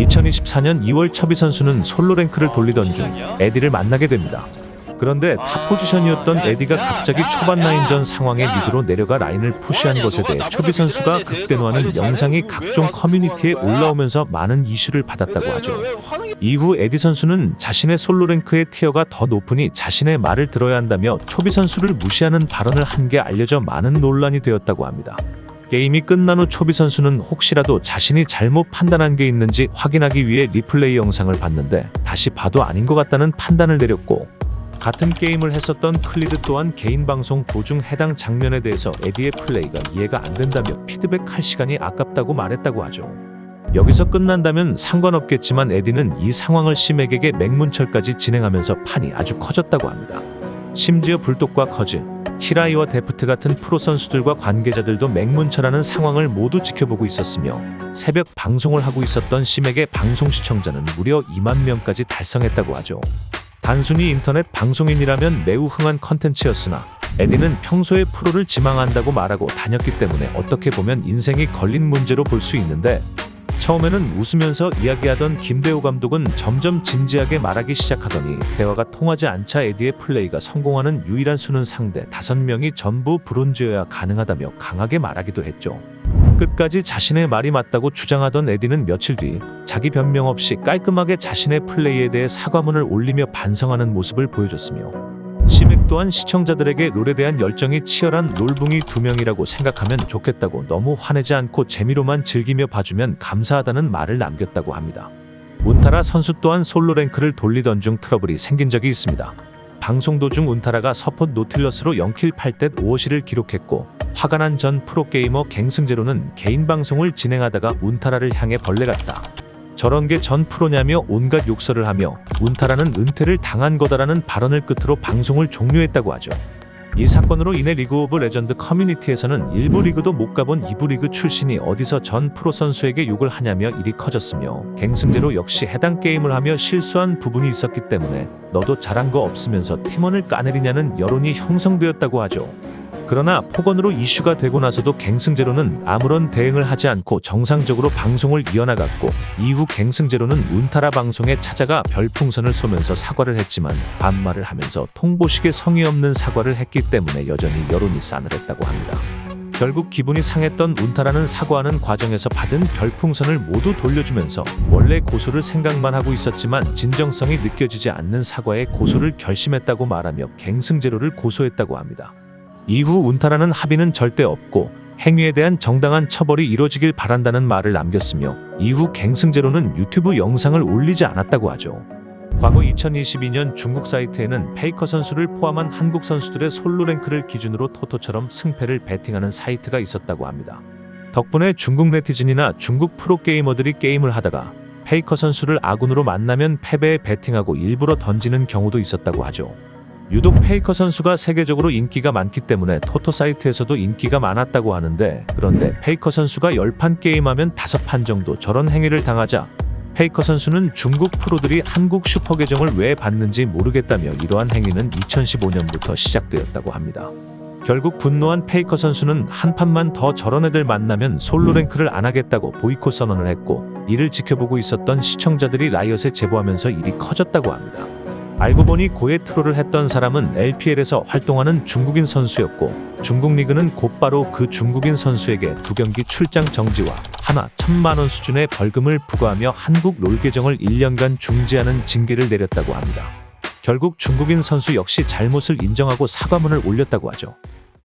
2024년 2월 첩이 선수는 솔로 랭크를 돌리던 중 에디를 만나게 됩니다. 그런데 탑 포지션이었던 에디가 갑자기 초반 라인전 상황에 미드로 내려가 라인을 푸시한 것에 대해 초비 선수가 극대노하는 영상이 각종 커뮤니티에 올라오면서 많은 이슈를 받았다고 하죠. 이후 에디 선수는 자신의 솔로 랭크의 티어가 더 높으니 자신의 말을 들어야 한다며 초비 선수를 무시하는 발언을 한 게 알려져 많은 논란이 되었다고 합니다. 게임이 끝난 후 초비 선수는 혹시라도 자신이 잘못 판단한 게 있는지 확인하기 위해 리플레이 영상을 봤는데 다시 봐도 아닌 것 같다는 판단을 내렸고, 같은 게임을 했었던 클리드 또한 개인 방송 도중 해당 장면에 대해서 에디의 플레이가 이해가 안 된다며 피드백할 시간이 아깝다고 말했다고 하죠. 여기서 끝난다면 상관없겠지만 에디는 이 상황을 심에게게 맹문철까지 진행하면서 판이 아주 커졌다고 합니다. 심지어 불독과 커즈, 히라이와 데프트 같은 프로 선수들과 관계자들도 맹문철하는 상황을 모두 지켜보고 있었으며, 새벽 방송을 하고 있었던 심에게 방송 시청자는 무려 2만 명까지 달성했다고 하죠. 단순히 인터넷 방송인이라면 매우 흥한 컨텐츠였으나 에디는 평소에 프로를 지망한다고 말하고 다녔기 때문에 어떻게 보면 인생이 걸린 문제로 볼 수 있는데, 처음에는 웃으면서 이야기하던 김대호 감독은 점점 진지하게 말하기 시작하더니 대화가 통하지 않자 에디의 플레이가 성공하는 유일한 수는 상대 5명이 전부 브론즈여야 가능하다며 강하게 말하기도 했죠. 끝까지 자신의 말이 맞다고 주장하던 에디는 며칠 뒤 자기 변명 없이 깔끔하게 자신의 플레이에 대해 사과문을 올리며 반성하는 모습을 보여줬으며, 심액 또한 시청자들에게 롤에 대한 열정이 치열한 롤붕이 2명이라고 생각하면 좋겠다고 너무 화내지 않고 재미로만 즐기며 봐주면 감사하다는 말을 남겼다고 합니다. 운타라 선수 또한 솔로 랭크를 돌리던 중 트러블이 생긴 적이 있습니다. 방송 도중 운타라가 서폿 노틸러스로 0킬 8댓 5어시를 기록했고, 화가 난 전 프로게이머 갱승제로는 개인 방송을 진행하다가 운타라를 향해 벌레 같다, 저런 게 전 프로냐며 온갖 욕설을 하며 운타라는 은퇴를 당한 거다라는 발언을 끝으로 방송을 종료했다고 하죠. 이 사건으로 인해 리그 오브 레전드 커뮤니티에서는 1부 리그도 못 가본 2부 리그 출신이 어디서 전 프로 선수에게 욕을 하냐며 일이 커졌으며, 갱승제로 역시 해당 게임을 하며 실수한 부분이 있었기 때문에 너도 잘한 거 없으면서 팀원을 까내리냐는 여론이 형성되었다고 하죠. 그러나 폭언으로 이슈가 되고 나서도 갱승제로는 아무런 대응을 하지 않고 정상적으로 방송을 이어나갔고, 이후 갱승제로는 운타라 방송에 찾아가 별풍선을 쏘면서 사과를 했지만 반말을 하면서 통보식의 성의 없는 사과를 했기 때문에 여전히 여론이 싸늘했다고 합니다. 결국 기분이 상했던 운타라는 사과하는 과정에서 받은 별풍선을 모두 돌려주면서 원래 고소를 생각만 하고 있었지만 진정성이 느껴지지 않는 사과에 고소를 결심했다고 말하며 갱승제로를 고소했다고 합니다. 이후 운타라는 합의는 절대 없고 행위에 대한 정당한 처벌이 이뤄지길 바란다는 말을 남겼으며, 이후 갱승제로는 유튜브 영상을 올리지 않았다고 하죠. 과거 2022년 중국 사이트에는 페이커 선수를 포함한 한국 선수들의 솔로 랭크를 기준으로 토토처럼 승패를 베팅하는 사이트가 있었다고 합니다. 덕분에 중국 네티즌이나 중국 프로게이머들이 게임을 하다가 페이커 선수를 아군으로 만나면 패배에 베팅하고 일부러 던지는 경우도 있었다고 하죠. 유독 페이커 선수가 세계적으로 인기가 많기 때문에 토토 사이트에서도 인기가 많았다고 하는데, 그런데 페이커 선수가 10판 게임하면 5판 정도 저런 행위를 당하자 페이커 선수는 중국 프로들이 한국 슈퍼 계정을 왜 받는지 모르겠다며 이러한 행위는 2015년부터 시작되었다고 합니다. 결국 분노한 페이커 선수는 한 판만 더 저런 애들 만나면 솔로 랭크를 안 하겠다고 보이콧 선언을 했고, 이를 지켜보고 있었던 시청자들이 라이엇에 제보하면서 일이 커졌다고 합니다. 알고 보니 고해 트롤을 했던 사람은 LPL에서 활동하는 중국인 선수였고, 중국 리그는 곧바로 그 중국인 선수에게 2경기 출장 정지와 하나 1,000만 원 수준의 벌금을 부과하며 한국 롤 계정을 1년간 중지하는 징계를 내렸다고 합니다. 결국 중국인 선수 역시 잘못을 인정하고 사과문을 올렸다고 하죠.